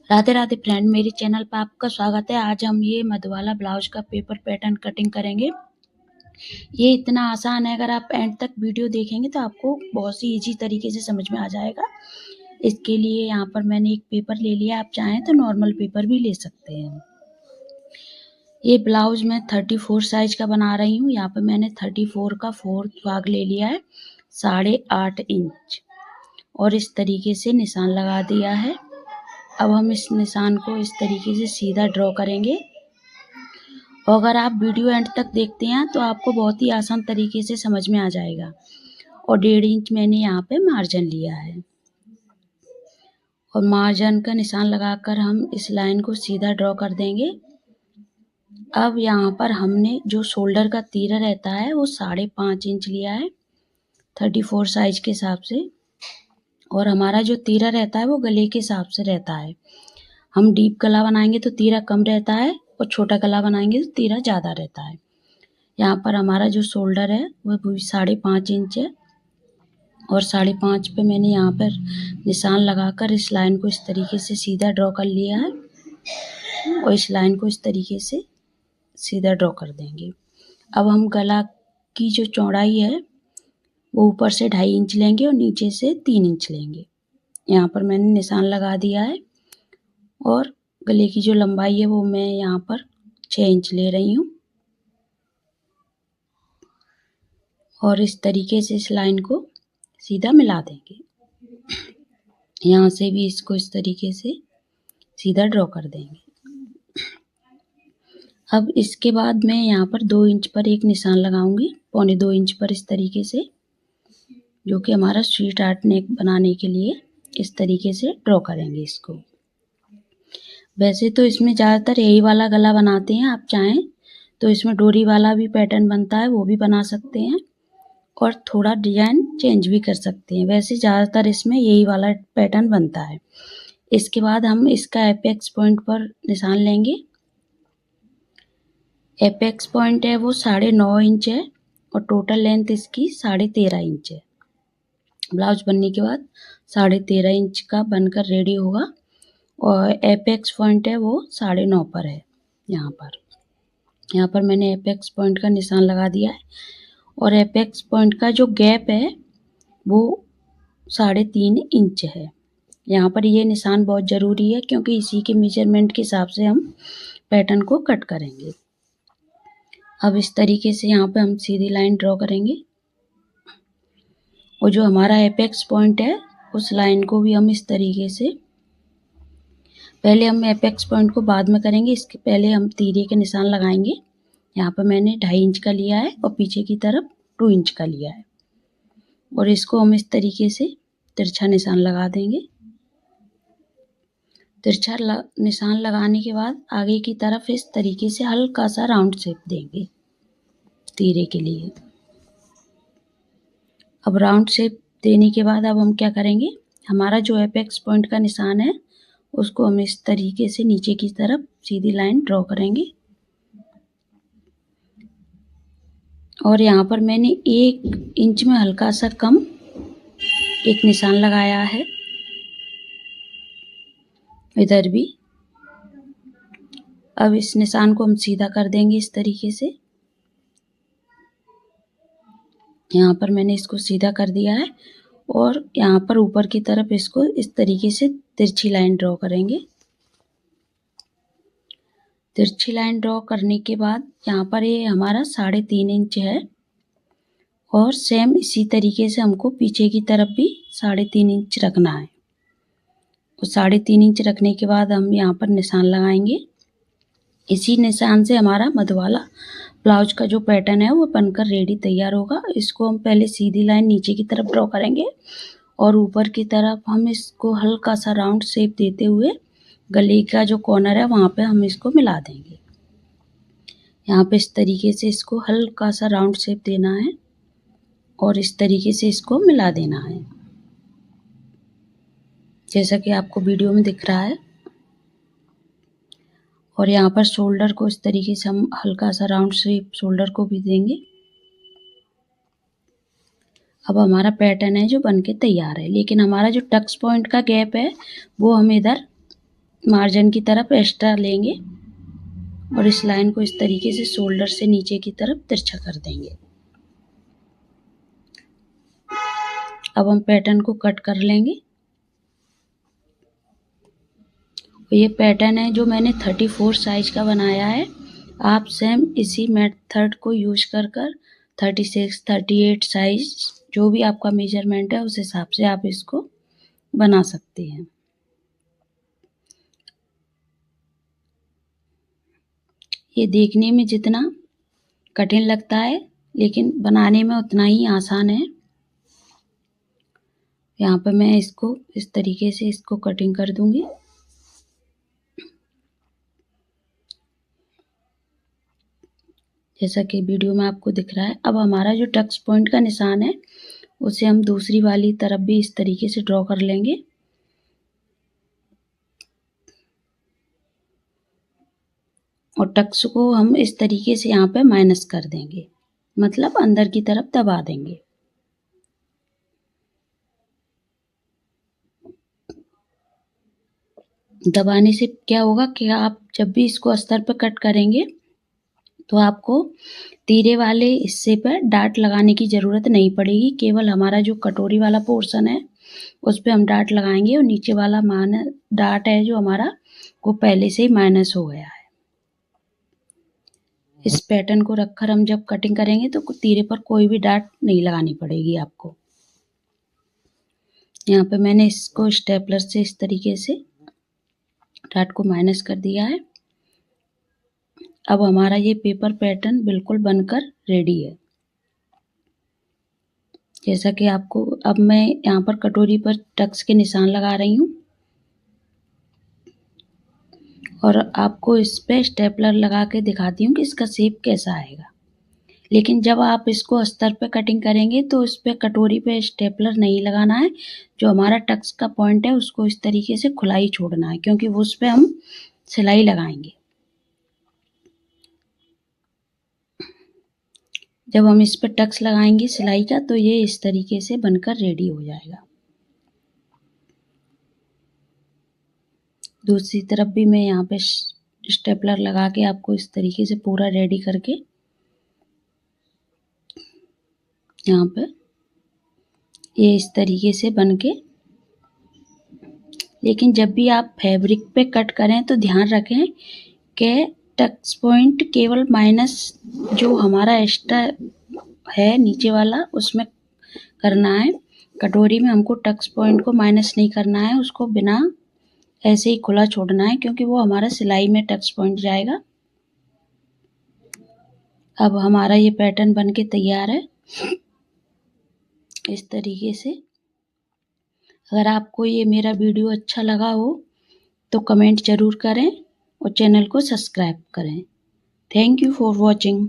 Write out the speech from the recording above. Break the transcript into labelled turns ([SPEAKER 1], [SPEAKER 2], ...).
[SPEAKER 1] Radhe Radhe friend, मेरे channel पर आपका स्वागत है। आज हम ये मधुबाला ब्लाउज का पेपर पैटर्न कटिंग करेंगे। ये इतना आसान है, अगर आप एंड तक वीडियो देखेंगे तो आपको बहुत ही इजी तरीके से समझ में आ जाएगा। इसके लिए यहाँ पर मैंने एक पेपर ले लिया, आप चाहें तो नॉर्मल पेपर भी ले सकते हैं। ये ब्लाउज मैं 34 साइज का बना रही हूँ। यहाँ पर मैंने 34 का 4th भाग ले लिया है, 8.5 इंच, और इस तरीके से निशान लगा दिया है। अब हम इस निशान को इस तरीके से सीधा ड्रॉ करेंगे, और अगर आप वीडियो एंड तक देखते हैं तो आपको बहुत ही आसान तरीके से समझ में आ जाएगा। और 1.5 इंच मैंने यहाँ पे मार्जिन लिया है, और मार्जिन का निशान लगाकर हम इस लाइन को सीधा ड्रॉ कर देंगे। अब यहाँ पर हमने जो शोल्डर का तीरा रहता है वो 5.5 इंच लिया है 34 साइज के हिसाब से, और हमारा जो तीरा रहता है वो गले के हिसाब से रहता है। हम डीप गला बनाएंगे तो तीरा कम रहता है, और छोटा गला बनाएंगे तो तीरा ज़्यादा रहता है। यहाँ पर हमारा जो शोल्डर है वो 5.5 इंच है, और 5.5 पे मैंने यहाँ पर निशान लगाकर इस लाइन को इस तरीके से सीधा ड्रॉ कर लिया है, और इस लाइन को इस तरीके से सीधा ड्रॉ कर देंगे। अब हम गला की जो चौड़ाई है वो ऊपर से 2.5 इंच लेंगे और नीचे से 3 इंच लेंगे। यहाँ पर मैंने निशान लगा दिया है, और गले की जो लंबाई है वो मैं यहाँ पर 6 इंच ले रही हूँ, और इस तरीके से इस लाइन को सीधा मिला देंगे। यहाँ से भी इसको इस तरीके से सीधा ड्रॉ कर देंगे। अब इसके बाद मैं यहाँ पर 2 इंच पर एक निशान लगाऊंगी, 1.25 इंच पर इस तरीके से, जो कि हमारा स्वीट आर्ट नेक बनाने के लिए इस तरीके से ड्रॉ करेंगे इसको। वैसे तो इसमें ज़्यादातर यही वाला गला बनाते हैं, आप चाहें तो इसमें डोरी वाला भी पैटर्न बनता है, वो भी बना सकते हैं, और थोड़ा डिजाइन चेंज भी कर सकते हैं। वैसे ज़्यादातर इसमें यही वाला पैटर्न बनता है। इसके बाद हम इसका एपेक्स पॉइंट पर निशान लेंगे। एपेक्स पॉइंट है वो 9.5 इंच है, और टोटल लेंथ इसकी 13.5 इंच है। ब्लाउज बनने के बाद 13.5 इंच का बनकर रेडी होगा, और एपेक्स पॉइंट है वो 9.5 पर है। यहाँ पर मैंने एपेक्स पॉइंट का निशान लगा दिया है, और एपेक्स पॉइंट का जो गैप है वो 3.5 इंच है। यहाँ पर ये निशान बहुत ज़रूरी है, क्योंकि इसी के मेजरमेंट के हिसाब से हम पैटर्न को कट करेंगे। अब इस तरीके से यहाँ पे हम सीधी लाइन ड्रॉ करेंगे, और जो हमारा एपेक्स पॉइंट है उस लाइन को भी हम इस तरीके से, पहले हम एपेक्स पॉइंट को बाद में करेंगे, इसके पहले हम तीरे के निशान लगाएंगे। यहाँ पर मैंने 2.5 इंच का लिया है, और पीछे की तरफ 2 इंच का लिया है, और इसको हम इस तरीके से तिरछा निशान लगा देंगे। तिरछा निशान लगाने के बाद आगे की तरफ इस तरीके से हल्का सा राउंड शेप देंगे तीरे के लिए। अब राउंड शेप देने के बाद अब हम क्या करेंगे, हमारा जो एपेक्स पॉइंट का निशान है उसको हम इस तरीके से नीचे की तरफ सीधी लाइन ड्रॉ करेंगे, और यहाँ पर मैंने 1 इंच में हल्का सा कम एक निशान लगाया है, इधर भी। अब इस निशान को हम सीधा कर देंगे इस तरीके से। यहाँ पर मैंने इसको सीधा कर दिया है, और यहाँ पर ऊपर की तरफ इसको इस तरीके से तिरछी लाइन ड्रॉ करेंगे। तिरछी लाइन ड्रॉ करने के बाद यहाँ पर ये हमारा 3.5 इंच है, और सेम इसी तरीके से हमको पीछे की तरफ भी 3.5 इंच रखना है। और 3.5 इंच रखने के बाद हम यहाँ पर निशान लगाएंगे। इसी निशान से हमारा मधुबाला ब्लाउज का जो पैटर्न है वो बनकर रेडी तैयार होगा। इसको हम पहले सीधी लाइन नीचे की तरफ ड्रॉ करेंगे, और ऊपर की तरफ हम इसको हल्का सा राउंड शेप देते हुए गले का जो कॉर्नर है वहाँ पे हम इसको मिला देंगे। यहाँ पे इस तरीके से इसको हल्का सा राउंड शेप देना है, और इस तरीके से इसको मिला देना है, जैसा कि आपको वीडियो में दिख रहा है। और यहाँ पर शोल्डर को इस तरीके से हम हल्का सा राउंड शेप शोल्डर को भी देंगे। अब हमारा पैटर्न है जो बनके तैयार है, लेकिन हमारा जो टक्स पॉइंट का गैप है वो हम इधर मार्जिन की तरफ एक्स्ट्रा लेंगे और इस लाइन को इस तरीके से शोल्डर से नीचे की तरफ तिरछा कर देंगे। अब हम पैटर्न को कट कर लेंगे। ये पैटर्न है जो मैंने 34 साइज का बनाया है। आप सेम इसी मेथड को यूज कर 36, 38 साइज जो भी आपका मेजरमेंट है उस हिसाब से आप इसको बना सकते हैं। ये देखने में जितना कठिन लगता है लेकिन बनाने में उतना ही आसान है। यहाँ पे मैं इसको इस तरीके से इसको कटिंग कर दूंगी। जैसा कि वीडियो में आपको दिख रहा है। अब हमारा जो टक्स पॉइंट का निशान है उसे हम दूसरी वाली तरफ भी इस तरीके से ड्रॉ कर लेंगे और टक्स को हम इस तरीके से यहाँ पे माइनस कर देंगे, मतलब अंदर की तरफ दबा देंगे। दबाने से क्या होगा कि आप जब भी इसको अस्तर पे कट करेंगे तो आपको तीरे वाले हिस्से पर डाट लगाने की ज़रूरत नहीं पड़ेगी। केवल हमारा जो कटोरी वाला पोर्शन है उस पे हम डाट लगाएंगे और नीचे वाला डाट है जो हमारा वो पहले से ही माइनस हो गया है। इस पैटर्न को रखकर हम जब कटिंग करेंगे तो तीरे पर कोई भी डाट नहीं लगानी पड़ेगी आपको। यहाँ पे मैंने इसको स्टेपलर से इस तरीके से डाट को माइनस कर दिया है। अब हमारा ये पेपर पैटर्न बिल्कुल बनकर रेडी है। जैसा कि आपको अब मैं यहाँ पर कटोरी पर टक्स के निशान लगा रही हूँ और आपको इस पे स्टेपलर लगा के दिखाती हूँ कि इसका शेप कैसा आएगा। लेकिन जब आप इसको अस्तर पे कटिंग करेंगे तो इस पे कटोरी पे स्टेपलर नहीं लगाना है। जो हमारा टक्स का पॉइंट है उसको इस तरीके से खुला ही छोड़ना है क्योंकि वो उस पे हम सिलाई लगाएंगे। जब हम इस पर टक्स लगाएंगे सिलाई का तो ये इस तरीके से बनकर रेडी हो जाएगा। दूसरी तरफ भी मैं यहाँ पे स्टेपलर लगा के आपको इस तरीके से पूरा रेडी करके यहाँ पे ये इस तरीके से बनके। लेकिन जब भी आप फैब्रिक पे कट करें तो ध्यान रखें कि टक्स पॉइंट केवल माइनस जो हमारा एक्स्ट्रा है नीचे वाला उसमें करना है। कटोरी में हमको टक्स पॉइंट को माइनस नहीं करना है, उसको बिना ऐसे ही खुला छोड़ना है क्योंकि वो हमारा सिलाई में टक्स पॉइंट जाएगा। अब हमारा ये पैटर्न बनके तैयार है इस तरीके से। अगर आपको ये मेरा वीडियो अच्छा लगा हो तो कमेंट ज़रूर करें और चैनल को सब्सक्राइब करें। Thank you for watching.